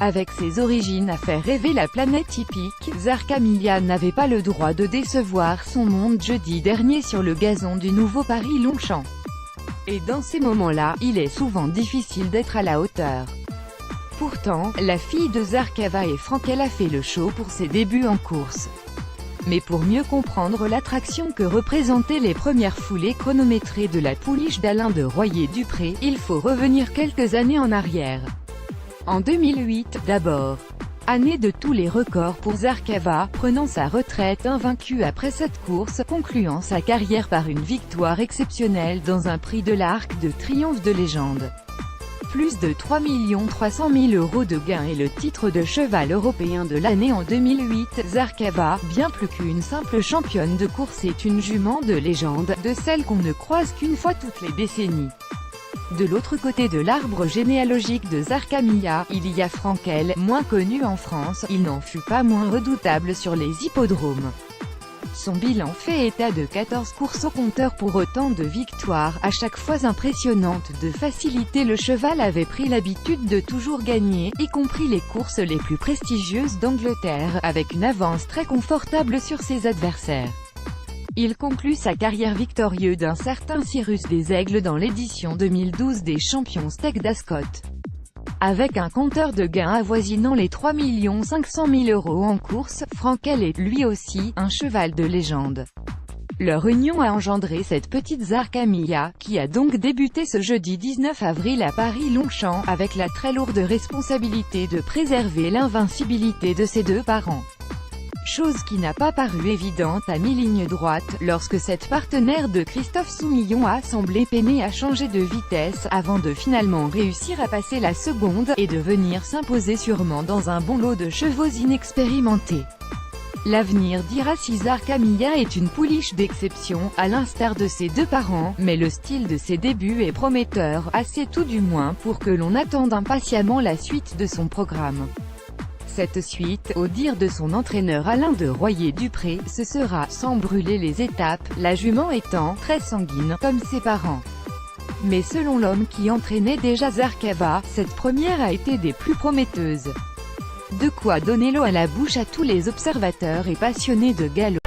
Avec ses origines à faire rêver la planète hippique, Zarqamilla n'avait pas le droit de décevoir son monde jeudi dernier sur le gazon du nouveau Paris-Longchamp. Et dans ces moments-là, il est souvent difficile d'être à la hauteur. Pourtant, la fille de Zarqava et Frankel a fait le show pour ses débuts en course. Mais pour mieux comprendre l'attraction que représentaient les premières foulées chronométrées de la pouliche d'Alain de Royer-Dupré, il faut revenir quelques années en arrière. En 2008, d'abord. Année de tous les records pour Zarqava, prenant sa retraite invaincue après cette course, concluant sa carrière par une victoire exceptionnelle dans un prix de l'Arc de Triomphe de légende. Plus de 3 300 000 € de gains et le titre de cheval européen de l'année en 2008, Zarqava, bien plus qu'une simple championne de course, est une jument de légende, de celle qu'on ne croise qu'une fois toutes les décennies. De l'autre côté de l'arbre généalogique de Zarqamilla, il y a Frankel, moins connu en France, il n'en fut pas moins redoutable sur les hippodromes. Son bilan fait état de 14 courses au compteur pour autant de victoires, à chaque fois impressionnantes de facilité. Le cheval avait pris l'habitude de toujours gagner, y compris les courses les plus prestigieuses d'Angleterre, avec une avance très confortable sur ses adversaires. Il conclut sa carrière victorieuse d'un certain Cyrus des Aigles dans l'édition 2012 des Champions Steak d'Ascot. Avec un compteur de gains avoisinant les 3 500 000 € en course, Frankel est, lui aussi, un cheval de légende. Leur union a engendré cette petite Zarqamilla, qui a donc débuté ce jeudi 19 avril à Paris-Longchamp, avec la très lourde responsabilité de préserver l'invincibilité de ses deux parents. Chose qui n'a pas paru évidente à mi-ligne droite, lorsque cette partenaire de Christophe Soumillon a semblé peiner à changer de vitesse, avant de finalement réussir à passer la seconde, et de venir s'imposer sûrement dans un bon lot de chevaux inexpérimentés. L'avenir dira si Zarqamilla est une pouliche d'exception, à l'instar de ses deux parents, mais le style de ses débuts est prometteur, assez tout du moins pour que l'on attende impatiemment la suite de son programme. Cette suite, au dire de son entraîneur Alain de Royer-Dupré, ce sera, sans brûler les étapes, la jument étant très sanguine, comme ses parents. Mais selon l'homme qui entraînait déjà Zarqava, cette première a été des plus prometteuses. De quoi donner l'eau à la bouche à tous les observateurs et passionnés de galop.